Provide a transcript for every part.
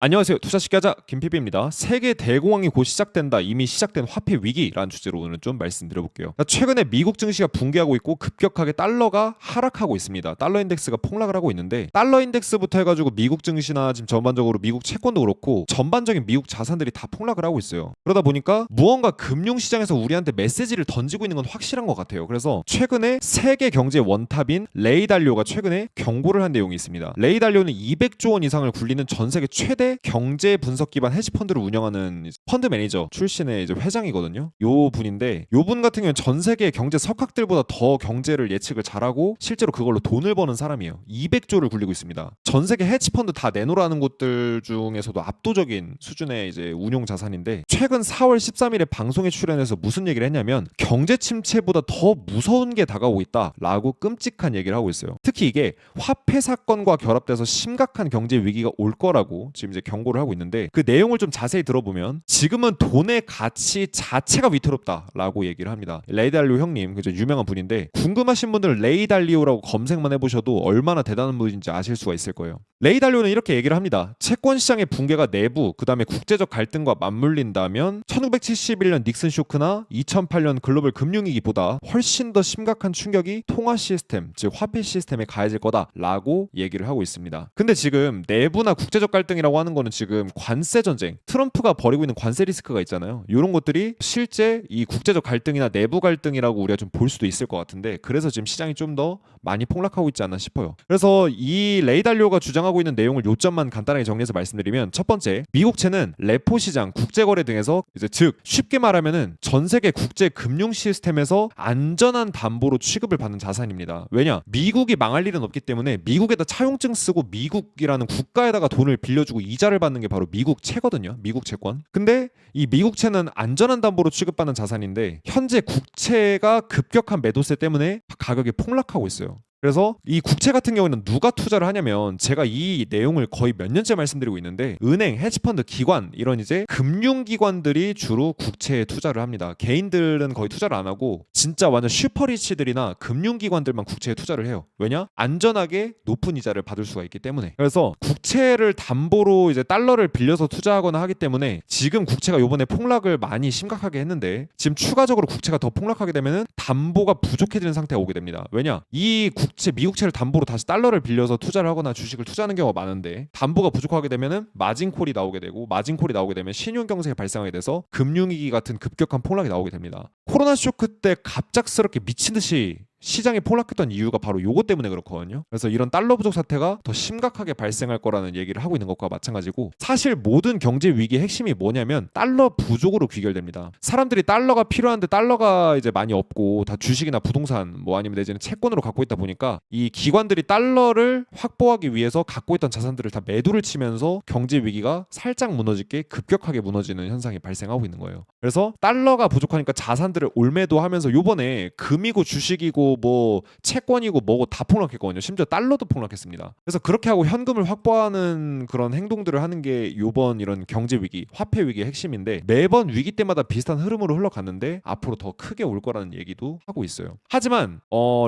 안녕하세요. 투자쉽게 하자 김PB입니다. 세계 대공황이 곧 시작된다. 이미 시작된 화폐 위기라는 주제로 오늘 좀 말씀드려볼게요. 최근에 미국 증시가 붕괴하고 있고 급격하게 달러가 하락하고 있습니다. 달러 인덱스가 폭락을 하고 있는데 달러 인덱스부터 해가지고 미국 증시나 지금 전반적으로 미국 채권도 그렇고 전반적인 미국 자산들이 다 폭락을 하고 있어요. 그러다 보니까 무언가 금융시장에서 우리한테 메시지를 던지고 있는 건 확실한 것 같아요. 그래서 최근에 세계 경제의 원탑인 레이 달리오가 최근에 경고를 한 내용이 있습니다. 레이 달리오는 200조 원 이상을 굴리는 전 세계 최대 경제 분석 기반 헤지 펀드를 운영하는 펀드 매니저 출신의 이제 회장이거든요. 요 분인데 요 분 같은 경우는 전 세계 경제 석학들보다 더 경제를 예측을 잘하고 실제로 그걸로 돈을 버는 사람이에요. 200조를 굴리고 있습니다. 전 세계 헤지 펀드 다 내놓으라는 곳들 중에서도 압도적인 수준의 이제 운용 자산인데 최근 4월 13일에 방송에 출연해서 무슨 얘기를 했냐면 경제 침체보다 더 무서운 게 다가오고 있다라고 끔찍한 얘기를 하고 있어요. 특히 이게 화폐 사건과 결합돼서 심각한 경제 위기가 올 거라고 지금 이제 경고를 하고 있는데 그 내용을 좀 자세히 들어보면 지금은 돈의 가치 자체가 위태롭다라고 얘기를 합니다. 레이 달리오 형님, 그죠, 유명한 분인데 궁금하신 분들은 레이 달리오라고 검색만 해보셔도 얼마나 대단한 분인지 아실 수가 있을 거예요. 레이 달리오는 이렇게 얘기를 합니다. 채권 시장의 붕괴가 내부 그 다음에 국제적 갈등과 맞물린다면 1971년 닉슨 쇼크나 2008년 글로벌 금융위기보다 훨씬 더 심각한 충격이 통화 시스템, 즉 화폐 시스템에 가해질 거다라고 얘기를 하고 있습니다. 근데 지금 내부나 국제적 갈등이라고 하는 거는 지금 관세 전쟁, 트럼프가 벌이고 있는 관세 리스크가 있잖아요. 이런 것들이 실제 이 국제적 갈등이나 내부 갈등이라고 우리가 좀 볼 수도 있을 것 같은데 그래서 지금 시장이 좀 더 많이 폭락하고 있지 않나 싶어요. 그래서 이 레이 달리오가 주장하고 있는 내용을 요점만 간단하게 정리해서 말씀드리면 첫 번째, 미국채는 레포 시장, 국제거래 등에서 이제 즉 쉽게 말하면은 전 세계 국제 금융 시스템에서 안전한 담보로 취급을 받는 자산입니다. 왜냐? 미국이 망할 일은 없기 때문에 미국에다 차용증 쓰고 미국이라는 국가에다가 돈을 빌려주고 이자를 받는 게 바로 미국 채거든요. 미국 채권. 근데 이 미국 채는 안전한 담보로 취급받는 자산인데 현재 국채가 급격한 매도세 때문에 가격이 폭락하고 있어요. 그래서 이 국채 같은 경우에는 누가 투자를 하냐면 제가 이 내용을 거의 몇 년째 말씀드리고 있는데 은행, 헤지펀드, 기관 이런 이제 금융기관들이 주로 국채에 투자를 합니다. 개인들은 거의 투자를 안 하고 진짜 완전 슈퍼리치들이나 금융기관들만 국채에 투자를 해요. 왜냐? 안전하게 높은 이자를 받을 수가 있기 때문에. 그래서 국채를 담보로 이제 달러를 빌려서 투자하거나 하기 때문에 지금 국채가 요번에 폭락을 많이 심각하게 했는데 지금 추가적으로 국채가 더 폭락하게 되면은 담보가 부족해지는 상태가 오게 됩니다. 왜냐? 이 미국채를 담보로 다시 달러를 빌려서 투자를 하거나 주식을 투자하는 경우가 많은데 담보가 부족하게 되면은 마진콜이 나오게 되고 마진콜이 나오게 되면 신용경색이 발생하게 돼서 금융위기 같은 급격한 폭락이 나오게 됩니다. 코로나 쇼크 때 갑작스럽게 미친 듯이 시장이 폭락했던 이유가 바로 요것 때문에 그렇거든요. 그래서 이런 달러 부족 사태가 더 심각하게 발생할 거라는 얘기를 하고 있는 것과 마찬가지고 사실 모든 경제 위기의 핵심이 뭐냐면 달러 부족으로 귀결됩니다. 사람들이 달러가 필요한데 달러가 이제 많이 없고 다 주식이나 부동산 뭐 아니면 내지는 채권으로 갖고 있다 보니까 이 기관들이 달러를 확보하기 위해서 갖고 있던 자산들을 다 매도를 치면서 경제 위기가 살짝 무너질게 급격하게 무너지는 현상이 발생하고 있는 거예요. 그래서 달러가 부족하니까 자산들을 올매도하면서 요번에 금이고 주식이고 뭐 채권이고 뭐고 다 폭락했거든요. 심지어 달러도 폭락했습니다. 그래서 그렇게 하고 현금을 확보하는 그런 행동들을 하는 게 요번 이런 경제 위기, 화폐 위기의 핵심인데 매번 위기 때마다 비슷한 흐름으로 흘러갔는데 앞으로 더 크게 올 거라는 얘기도 하고 있어요. 하지만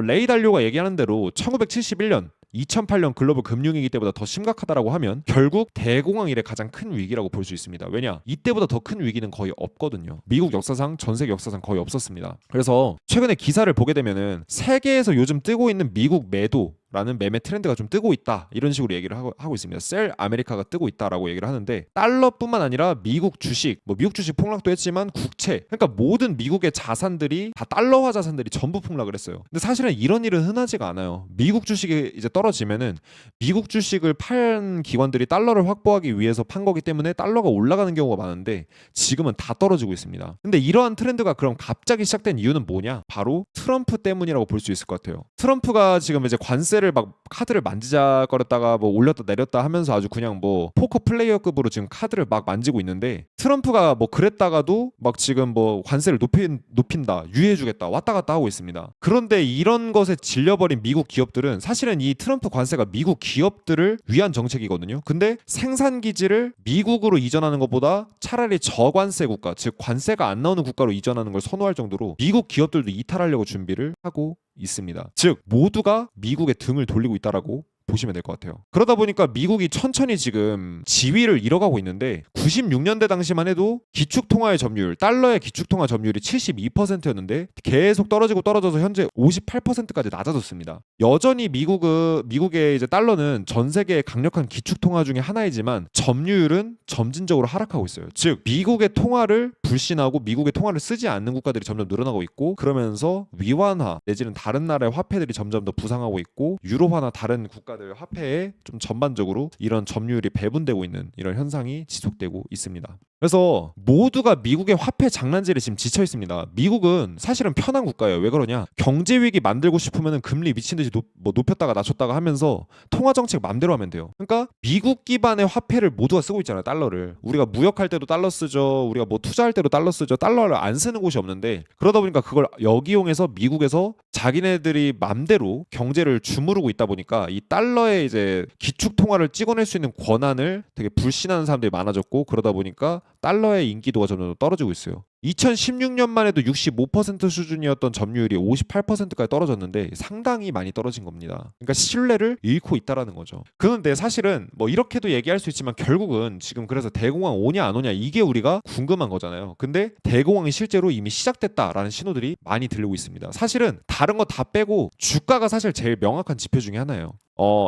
레이 달리오가 얘기하는 대로 1971년 2008년 글로벌 금융위기 때보다 더 심각하다라고 하면 결국 대공황 이래 가장 큰 위기라고 볼 수 있습니다. 왜냐? 이때보다 더 큰 위기는 거의 없거든요. 미국 역사상, 전 세계 역사상 거의 없었습니다. 그래서 최근에 기사를 보게 되면은 세계에서 요즘 뜨고 있는 미국 매도 라는 매매 트렌드가 좀 뜨고 있다 이런 식으로 얘기를 하고 있습니다. 셀 아메리카가 뜨고 있다라고 얘기를 하는데 달러뿐만 아니라 미국 주식, 뭐 미국 주식 폭락도 했지만 국채, 그러니까 모든 미국의 자산들이 다 달러화 자산들이 전부 폭락을 했어요. 근데 사실은 이런 일은 흔하지가 않아요. 미국 주식이 이제 떨어지면은 미국 주식을 판 기관들이 달러를 확보하기 위해서 판 거기 때문에 달러가 올라가는 경우가 많은데 지금은 다 떨어지고 있습니다. 근데 이러한 트렌드가 그럼 갑자기 시작된 이유는 뭐냐? 바로 트럼프 때문이라고 볼 수 있을 것 같아요. 트럼프가 지금 이제 관세를 막 카드를 만지작거렸다가 뭐 올렸다 내렸다 하면서 아주 그냥 뭐 포커 플레이어급으로 지금 카드를 막 만지고 있는데 트럼프가 뭐 그랬다가도 막 지금 뭐 관세를 높인다, 유예해주겠다 왔다 갔다 하고 있습니다. 그런데 이런 것에 질려버린 미국 기업들은 사실은 이 트럼프 관세가 미국 기업들을 위한 정책이거든요. 근데 생산 기지를 미국으로 이전하는 것보다 차라리 저관세 국가, 즉 관세가 안 나오는 국가로 이전하는 걸 선호할 정도로 미국 기업들도 이탈하려고 준비를 하고 있습니다. 즉 모두가 미국의 등을 돌리고 있다라고 보시면 될 것 같아요. 그러다 보니까 미국이 천천히 지금 지위를 잃어가고 있는데 96년대 당시만 해도 기축통화의 점유율, 달러의 기축통화 점유율이 72%였는데 계속 떨어져서 현재 58%까지 낮아졌습니다. 여전히 미국의 이제 달러는 전 세계의 강력한 기축통화 중에 하나이지만 점유율은 점진적으로 하락하고 있어요. 즉 미국의 통화를 불신하고 미국의 통화를 쓰지 않는 국가들이 점점 늘어나고 있고, 그러면서 위안화 내지는 다른 나라의 화폐들이 점점 더 부상하고 있고, 유로화나 다른 국가들 화폐에 좀 전반적으로 이런 점유율이 배분되고 있는 이런 현상이 지속되고 있습니다. 그래서 모두가 미국의 화폐 장난질에 지금 지쳐 있습니다. 미국은 사실은 편한 국가예요. 왜 그러냐? 경제 위기 만들고 싶으면 금리 미친 듯이 높였다가 낮췄다가 하면서 통화 정책 맘대로 하면 돼요. 그러니까 미국 기반의 화폐를 모두가 쓰고 있잖아요. 달러를. 우리가 무역할 때도 달러 쓰죠. 우리가 뭐 투자할 때도 달러 쓰죠. 달러를 안 쓰는 곳이 없는데, 그러다 보니까 그걸 역이용해서 미국에서 자기네들이 맘대로 경제를 주무르고 있다 보니까 이 달러의 이제 기축 통화를 찍어낼 수 있는 권한을 되게 불신하는 사람들이 많아졌고, 그러다 보니까 달러의 인기도가 점점 떨어지고 있어요. 2016년만 해도 65% 수준이었던 점유율이 58%까지 떨어졌는데 상당히 많이 떨어진 겁니다. 그러니까 신뢰를 잃고 있다라는 거죠. 그런데 사실은 뭐 이렇게도 얘기할 수 있지만 결국은 지금 그래서 대공황 오냐 안 오냐 이게 우리가 궁금한 거잖아요. 근데 대공황이 실제로 이미 시작됐다라는 신호들이 많이 들리고 있습니다. 사실은 다른 거 다 빼고 주가가 사실 제일 명확한 지표 중에 하나예요.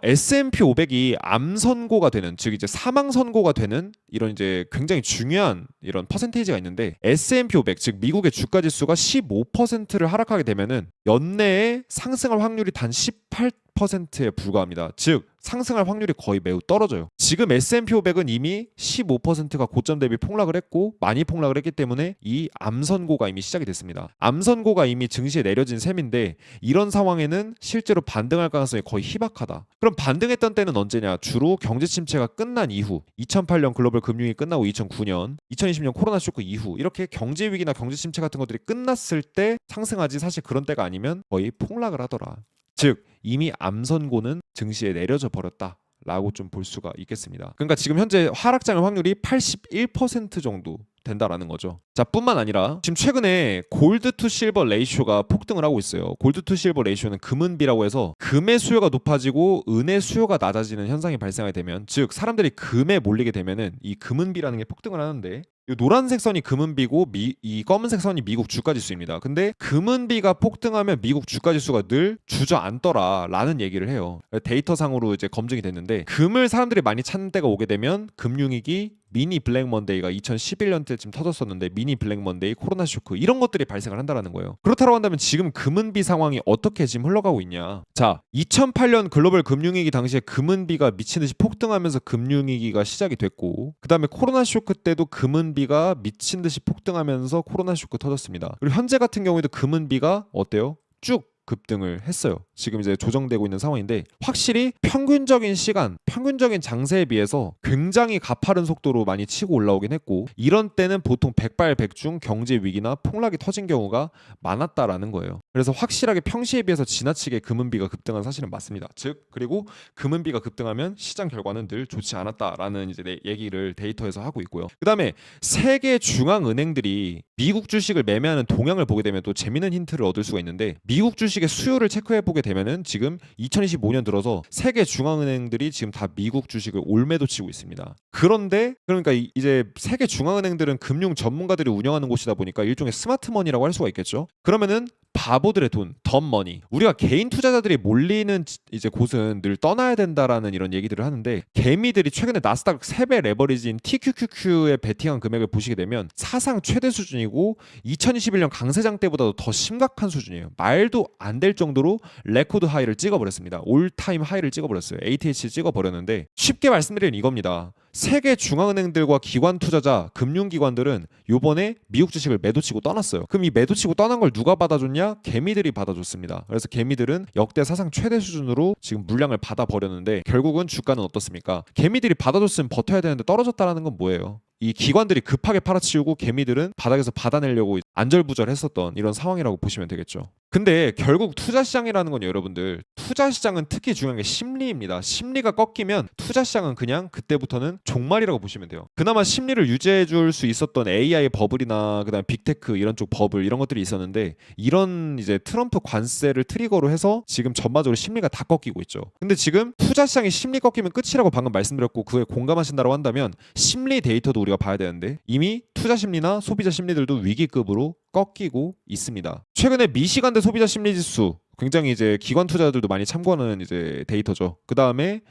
S&P 500이 암 선고가 되는, 즉 이제 사망 선고가 되는 이런 이제 굉장히 중요한 이런 퍼센테이지가 있는데, S&P 500, 즉 미국의 주가 지수가 15%를 하락하게 되면은 연내에 상승할 확률이 단 18%에 불과합니다. 즉 상승할 확률이 거의 매우 떨어져요. 지금 S&P 500은 이미 15%가 고점 대비 폭락을 했고 많이 폭락을 했기 때문에 이 암선고가 이미 시작이 됐습니다. 암선고가 이미 증시에 내려진 셈인데, 이런 상황에는 실제로 반등할 가능성이 거의 희박하다. 그럼 반등했던 때는 언제냐? 주로 경제 침체가 끝난 이후, 2008년 글로벌 금융위기 끝나고 2009년, 2020년 코로나 쇼크 이후 이렇게 경제 위기나 경제 침체 같은 것들이 끝났을 때 상승하지, 사실 그런 때가 아니면 거의 폭락을 하더라. 즉 이미 암선고는 증시에 내려져 버렸다 라고 좀 볼 수가 있겠습니다. 그러니까 지금 현재 하락장의 확률이 81% 정도 된다라는 거죠. 자, 뿐만 아니라 지금 최근에 골드 투 실버 레이쇼가 폭등을 하고 있어요. 골드 투 실버 레이쇼는 금은비라고 해서 금의 수요가 높아지고 은의 수요가 낮아지는 현상이 발생하게 되면, 즉 사람들이 금에 몰리게 되면은 이 금은비라는 게 폭등을 하는데, 이 노란색 선이 금은비고 이 검은색 선이 미국 주가지수입니다. 근데 금은비가 폭등하면 미국 주가지수가 늘 주저앉더라라는 얘기를 해요. 데이터상으로 이제 검증이 됐는데, 금을 사람들이 많이 찾는 때가 오게 되면 금융위기, 미니 블랙 먼데이가 2011년 때쯤 터졌었는데 미니 블랙 먼데이, 코로나 쇼크 이런 것들이 발생을 한다라는 거예요. 그렇다고 한다면 지금 금은비 상황이 어떻게 지금 흘러가고 있냐? 자, 2008년 글로벌 금융위기 당시에 금은비가 미친 듯이 폭등하면서 금융위기가 시작이 됐고, 그 다음에 코로나 쇼크 때도 금은비가 미친 듯이 폭등하면서 코로나 쇼크 터졌습니다. 그리고 현재 같은 경우에도 금은비가 어때요? 쭉 급등을 했어요. 지금 이제 조정되고 있는 상황인데, 확실히 평균적인 시간, 평균적인 장세에 비해서 굉장히 가파른 속도로 많이 치고 올라오긴 했고, 이런 때는 보통 백발백중 경제 위기나 폭락이 터진 경우가 많았다라는 거예요. 그래서 확실하게 평시에 비해서 지나치게 금은비가 급등한 사실은 맞습니다. 즉, 그리고 금은비가 급등하면 시장 결과는 늘 좋지 않았다라는 이제 얘기를 데이터에서 하고 있고요. 그다음에 세계 중앙 은행들이 미국 주식을 매매하는 동향을 보게 되면 또 재미있는 힌트를 얻을 수가 있는데, 미국 주식의 수요를 체크해 보게 되면은 지금 2025년 들어서 세계 중앙은행들이 지금 다 미국 주식을 올매도 치고 있습니다. 그런데 그러니까 이제 세계 중앙은행들은 금융 전문가들이 운영하는 곳이다 보니까 일종의 스마트머니라고 할 수가 있겠죠. 그러면은 바보들의 돈, 덤머니, 우리가 개인 투자자들이 몰리는 이제 곳은 늘 떠나야 된다라는 이런 얘기들을 하는데, 개미들이 최근에 나스닥 3배 레버리지인 TQQQ에 베팅한 금액을 보시게 되면 사상 최대 수준이고 2021년 강세장 때보다도 더 심각한 수준이에요. 말도 안 될 정도로 레코드 하이를 찍어버렸습니다. 올타임 하이를 찍어버렸어요. ATH 찍어버렸는데, 쉽게 말씀드리면 이겁니다. 세계 중앙은행들과 기관 투자자, 금융기관들은 요번에 미국 주식을 매도치고 떠났어요. 그럼 이 매도치고 떠난 걸 누가 받아줬냐? 개미들이 받아줬습니다. 그래서 개미들은 역대 사상 최대 수준으로 지금 물량을 받아버렸는데, 결국은 주가는 어떻습니까? 개미들이 받아줬으면 버텨야 되는데 떨어졌다라는 건 뭐예요? 이 기관들이 급하게 팔아치우고 개미들은 바닥에서 받아내려고 안절부절했었던 이런 상황이라고 보시면 되겠죠. 근데 결국 투자 시장이라는 건 여러분들, 투자 시장은 특히 중요한 게 심리입니다. 심리가 꺾이면 투자 시장은 그냥 그때부터는 종말이라고 보시면 돼요. 그나마 심리를 유지해 줄 수 있었던 AI 버블이나 그다음 빅테크 이런 쪽 버블 이런 것들이 있었는데, 이런 이제 트럼프 관세를 트리거로 해서 지금 전반적으로 심리가 다 꺾이고 있죠. 근데 지금 투자 시장이 심리 꺾이면 끝이라고 방금 말씀드렸고, 그에 공감하신다고 한다면 심리 데이터도 우리가 봐야 되는데, 이미 투자 심리나 소비자 심리들도 위기급으로 꺾이고 있습니다. 최근에 미시간대 소비자 심리 지수, 굉장히 이제 기관 투자자들도 많이 참고하는 이제 데이터죠. 그 다음에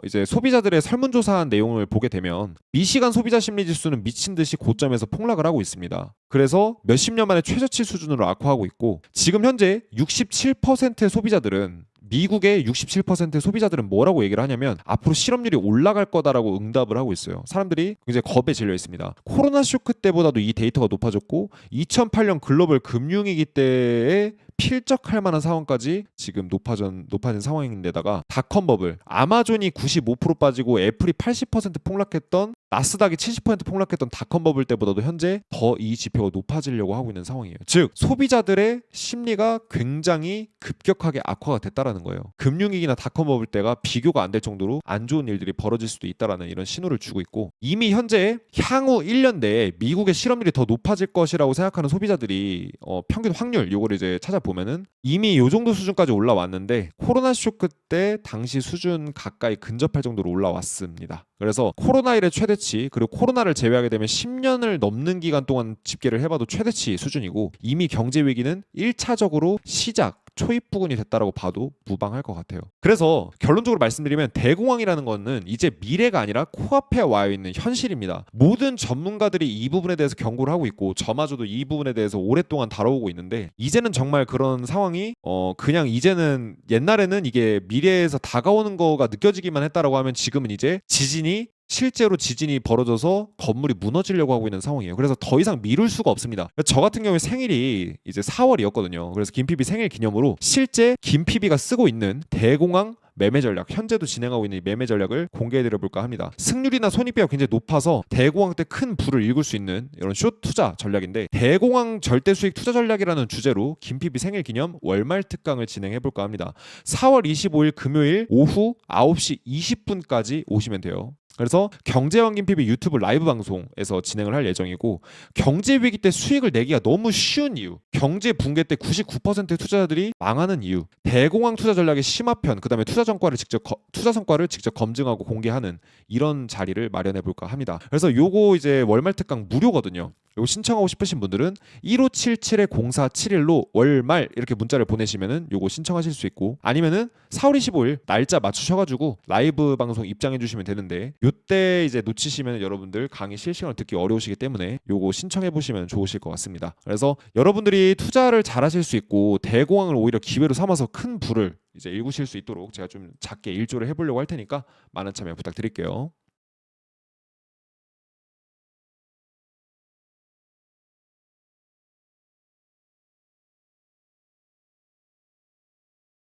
이제 소비자들의 설문조사한 내용을 보게 되면 미시간 소비자 심리 지수는 미친 듯이 고점에서 폭락을 하고 있습니다. 그래서 몇십 년 만에 최저치 수준으로 악화하고 있고, 지금 현재 67%의 소비자들은, 미국의 67%의 소비자들은 뭐라고 얘기를 하냐면 앞으로 실업률이 올라갈 거다라고 응답을 하고 있어요. 사람들이 굉장히 겁에 질려 있습니다. 코로나 쇼크 때보다도 이 데이터가 높아졌고, 2008년 글로벌 금융위기 때에 필적할 만한 상황까지 지금 높아진 상황인데다가 닷컴 버블, 아마존이 95% 빠지고 애플이 80% 폭락했던, 나스닥이 70% 폭락했던 닷컴 버블 때보다도 현재 더 이 지표가 높아지려고 하고 있는 상황이에요. 즉 소비자들의 심리가 굉장히 급격하게 악화가 됐다라는 거예요. 금융위기나 닷컴 버블 때가 비교가 안 될 정도로 안 좋은 일들이 벌어질 수도 있다라는 이런 신호를 주고 있고, 이미 현재 향후 1년 내에 미국의 실업률이 더 높아질 것이라고 생각하는 소비자들이 평균 확률 요거를 이제 찾아보면은 이미 요 정도 수준까지 올라왔는데, 코로나 쇼크 때 당시 수준 가까이 근접할 정도로 올라왔습니다. 그래서 코로나 이래 최대치, 그리고 코로나를 제외하게 되면 10년을 넘는 기간 동안 집계를 해봐도 최대치 수준이고, 이미 경제 위기는 1차적으로 시작, 초입 부근이 됐다라고 봐도 무방할 것 같아요. 그래서 결론적으로 말씀드리면 대공황이라는 거는 이제 미래가 아니라 코앞에 와 있는 현실입니다. 모든 전문가들이 이 부분에 대해서 경고를 하고 있고, 저마저도 이 부분에 대해서 오랫동안 다뤄오고 있는데, 이제는 정말 그런 상황이 그냥 이제는, 옛날에는 이게 미래에서 다가오는 거가 느껴지기만 했다라고 하면 지금은 이제 실제로 지진이 벌어져서 건물이 무너지려고 하고 있는 상황이에요. 그래서 더 이상 미룰 수가 없습니다. 저 같은 경우에 생일이 이제 4월이었거든요. 그래서 김PB 생일 기념으로 실제 김PB가 쓰고 있는 대공황 매매 전략, 현재도 진행하고 있는 이 매매 전략을 공개해드려 볼까 합니다. 승률이나 손익비가 굉장히 높아서 대공황 때 큰 불을 일굴 수 있는 이런 숏 투자 전략인데, 대공황 절대 수익 투자 전략이라는 주제로 김PB 생일 기념 월말 특강을 진행해 볼까 합니다. 4월 25일 금요일 오후 9시 20분까지 오시면 돼요. 그래서 경제왕 김PB 유튜브 라이브 방송에서 진행을 할 예정이고, 경제 위기 때 수익을 내기가 너무 쉬운 이유, 경제 붕괴 때 99%의 투자자들이 망하는 이유, 대공황 투자 전략의 심화편, 그다음에 투자 성과를 직접 검증하고 공개하는 이런 자리를 마련해 볼까 합니다. 그래서 요거 이제 월말 특강 무료거든요. 요거 신청하고 싶으신 분들은 1577-0471로 월말 이렇게 문자를 보내시면은 요거 신청하실 수 있고, 아니면은 4월 25일 날짜 맞추셔가지고 라이브 방송 입장해 주시면 되는데, 요때 이제 놓치시면 여러분들 강의 실시간으로 듣기 어려우시기 때문에 요거 신청해 보시면 좋으실 것 같습니다. 그래서 여러분들이 투자를 잘하실 수 있고 대공황을 오히려 기회로 삼아서 큰 부를 이제 일구실 수 있도록 제가 좀 작게 일조를 해보려고 할 테니까 많은 참여 부탁드릴게요.